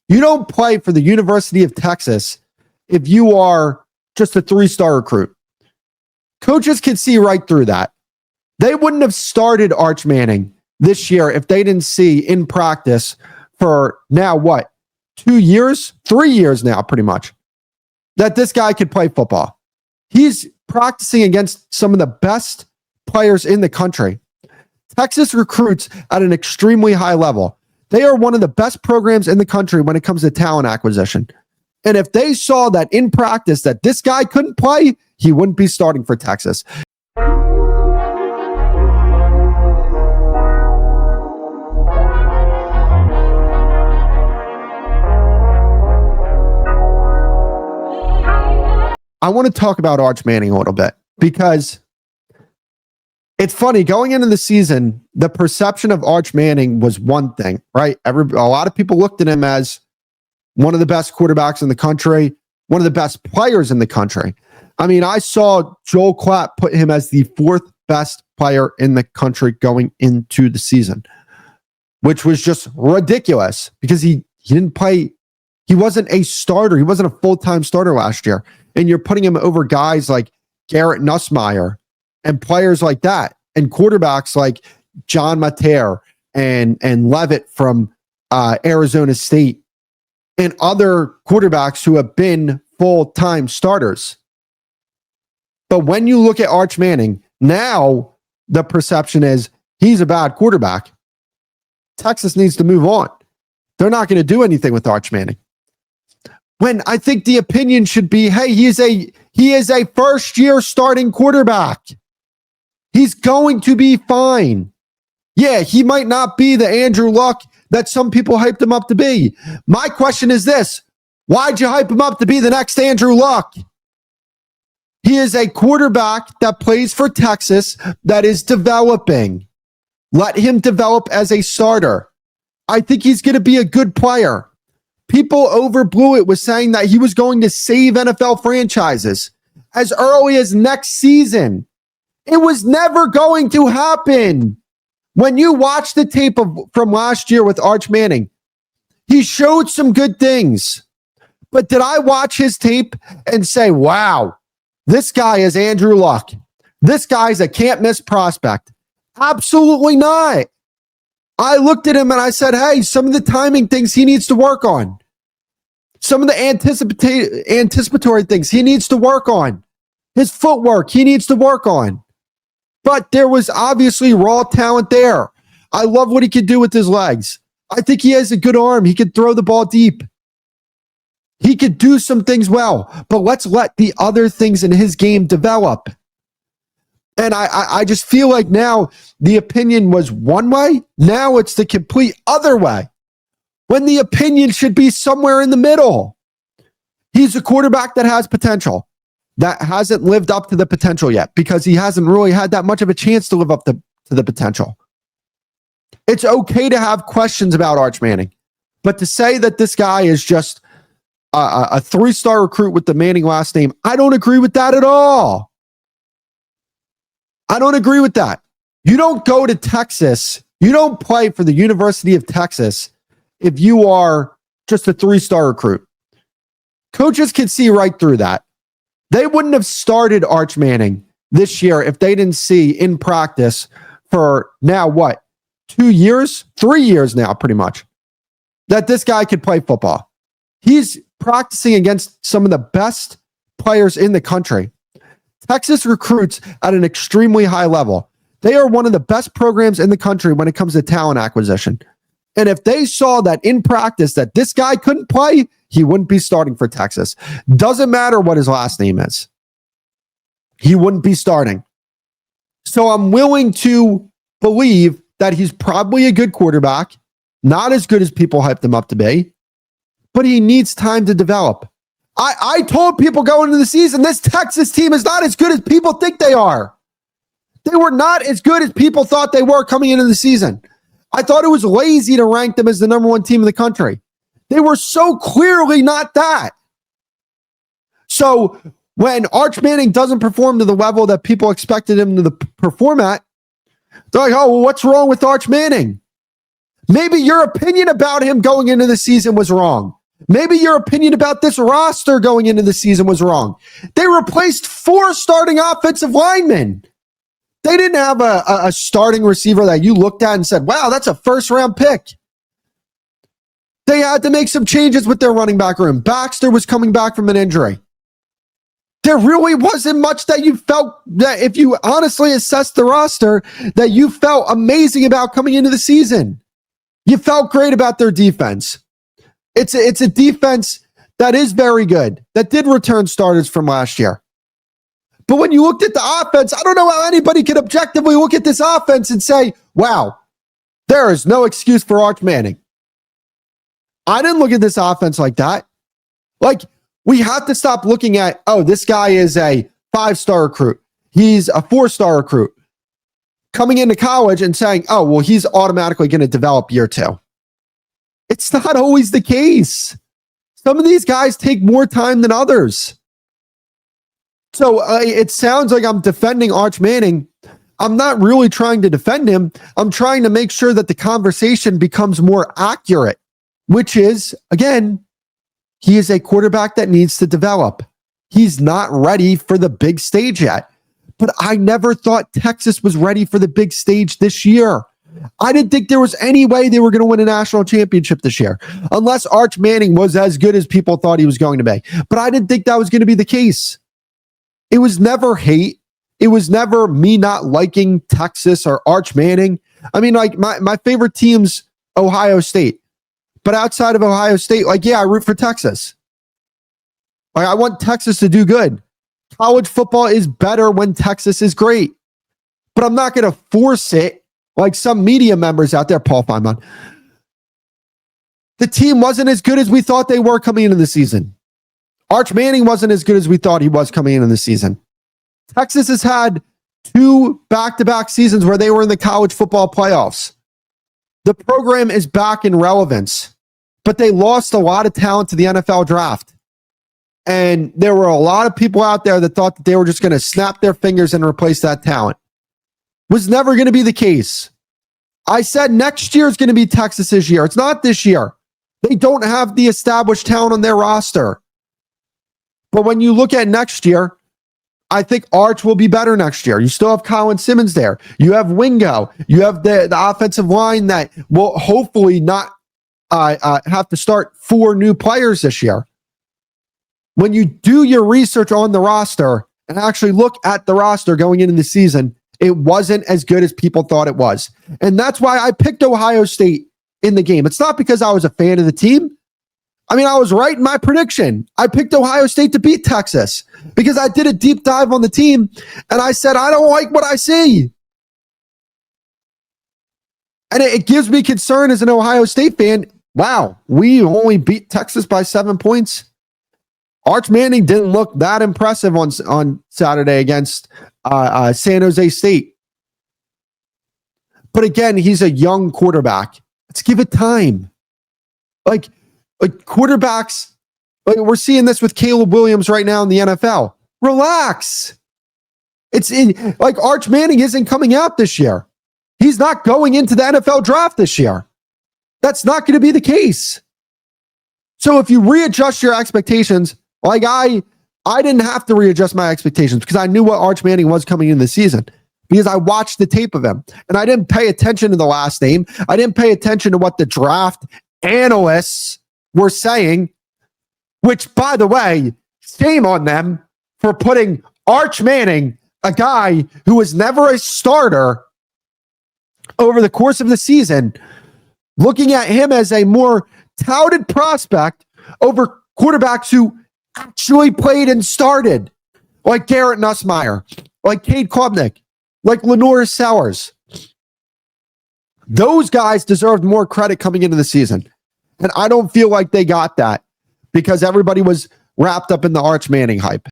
You don't play for the University of Texas if you are just a 3-star recruit. Coaches can see right through that. They wouldn't have started Arch Manning this year if they didn't see in practice for now, 2 years? 3 years now, pretty much, that this guy could play football. He's practicing against some of the best players in the country. Texas recruits at an extremely high level. They are one of the best programs in the country when it comes to talent acquisition. And if they saw that in practice that this guy couldn't play, he wouldn't be starting for Texas. I want to talk about Arch Manning a little bit because it's funny. Going into the season, the perception of Arch Manning was one thing, right? A lot of people looked at him as one of the best quarterbacks in the country, one of the best players in the country. I mean, I saw Joel Klatt put him as the 4th best player in the country going into the season, which was just ridiculous because he didn't play. He wasn't a starter. He wasn't a full-time starter last year. And you're putting him over guys like Garrett Nussmeier and players like that, and quarterbacks like John Mater and Levitt from Arizona State, and other quarterbacks who have been full-time starters. But when you look at Arch Manning, now the perception is he's a bad quarterback. Texas needs to move on. They're not going to do anything with Arch Manning. When I think the opinion should be, hey, he is a first-year starting quarterback. He's going to be fine. Yeah, he might not be the Andrew Luck that some people hyped him up to be. My question is this: why'd you hype him up to be the next Andrew Luck? He is a quarterback that plays for Texas that is developing. Let him develop as a starter. I think he's going to be a good player. People overblew it with saying that he was going to save NFL franchises as early as next season. It was never going to happen. When you watch the tape from last year with Arch Manning, he showed some good things. But did I watch his tape and say, wow, this guy is Andrew Luck? This guy's a can't-miss prospect? Absolutely not. I looked at him and I said, hey, some of the timing things he needs to work on. Some of the anticipatory things he needs to work on. His footwork he needs to work on. But there was obviously raw talent there. I love what he could do with his legs. I think he has a good arm. He could throw the ball deep. He could do some things well. But let's let the other things in his game develop. And I just feel like now the opinion was one way. Now it's the complete other way. When the opinion should be somewhere in the middle. He's a quarterback that has potential, that hasn't lived up to the potential yet because he hasn't really had that much of a chance to live up to the potential. It's okay to have questions about Arch Manning, but to say that this guy is just a 3-star recruit with the Manning last name, I don't agree with that at all. I don't agree with that. You don't go to Texas. You don't play for the University of Texas if you are just a 3-star recruit. Coaches can see right through that. They wouldn't have started Arch Manning this year if they didn't see in practice for now, 2 years? 3 years now, pretty much, that this guy could play football. He's practicing against some of the best players in the country. Texas recruits at an extremely high level. They are one of the best programs in the country when it comes to talent acquisition. And if they saw that in practice that this guy couldn't play, he wouldn't be starting for Texas. Doesn't matter what his last name is. He wouldn't be starting. So I'm willing to believe that he's probably a good quarterback, not as good as people hyped him up to be, but he needs time to develop. I told people going into the season, this Texas team is not as good as people think they are. They were not as good as people thought they were coming into the season. I thought it was lazy to rank them as the number 1 team in the country. They were so clearly not that. So when Arch Manning doesn't perform to the level that people expected him to perform at, they're like, oh, well, what's wrong with Arch Manning? Maybe your opinion about him going into the season was wrong. Maybe your opinion about this roster going into the season was wrong. They replaced 4 starting offensive linemen. They didn't have a starting receiver that you looked at and said, wow, that's a first-round pick. They had to make some changes with their running back room. Baxter was coming back from an injury. There really wasn't much that you felt that if you honestly assessed the roster that you felt amazing about coming into the season. You felt great about their defense. It's a defense that is very good, that did return starters from last year. But when you looked at the offense, I don't know how anybody could objectively look at this offense and say, wow, there is no excuse for Arch Manning. I didn't look at this offense like that. Like, we have to stop looking at, oh, this guy is a 5-star recruit. He's a 4-star recruit. Coming into college and saying, oh, well, he's automatically going to develop year 2. It's not always the case. Some of these guys take more time than others. So it sounds like I'm defending Arch Manning. I'm not really trying to defend him. I'm trying to make sure that the conversation becomes more accurate, which is, again, he is a quarterback that needs to develop. He's not ready for the big stage yet. But I never thought Texas was ready for the big stage this year. I didn't think there was any way they were going to win a national championship this year, unless Arch Manning was as good as people thought he was going to be. But I didn't think that was going to be the case. It was never hate. It was never me not liking Texas or Arch Manning. I mean, like, my favorite team's Ohio State. But outside of Ohio State, like, yeah, I root for Texas. Like, I want Texas to do good. College football is better when Texas is great. But I'm not going to force it like some media members out there, Paul Feinman. The team wasn't as good as we thought they were coming into the season. Arch Manning wasn't as good as we thought he was coming into the season. Texas has had 2 back-to-back seasons where they were in the college football playoffs. The program is back in relevance, but they lost a lot of talent to the NFL draft. And there were a lot of people out there that thought that they were just going to snap their fingers and replace that talent. Was never going to be the case. I said next year is going to be Texas's year. It's not this year. They don't have the established talent on their roster. But when you look at next year, I think Arch will be better next year. You still have Colin Simmons there. You have Wingo. You have the offensive line that will hopefully not have to start 4 new players this year. When you do your research on the roster and actually look at the roster going into the season, it wasn't as good as people thought it was. And that's why I picked Ohio State in the game. It's not because I was a fan of the team. I mean, I was right in my prediction. I picked Ohio State to beat Texas because I did a deep dive on the team and I said, I don't like what I see. And it gives me concern as an Ohio State fan. Wow, we only beat Texas by 7 points. Arch Manning didn't look that impressive on Saturday against San Jose State. But again, he's a young quarterback. Let's give it time. Like quarterbacks, like we're seeing this with Caleb Williams right now in the NFL. Relax. Like Arch Manning isn't coming out this year. He's not going into the NFL draft this year. That's not going to be the case. So if you readjust your expectations, like I didn't have to readjust my expectations because I knew what Arch Manning was coming in the season because I watched the tape of him and I didn't pay attention to the last name. I didn't pay attention to what the draft analysts were saying, which, by the way, shame on them for putting Arch Manning, a guy who was never a starter over the course of the season, looking at him as a more touted prospect over quarterbacks who actually played and started, like Garrett Nussmeier, like Cade Klubnik, like Lenore Sellers. Those guys deserved more credit coming into the season. And I don't feel like they got that because everybody was wrapped up in the Arch Manning hype.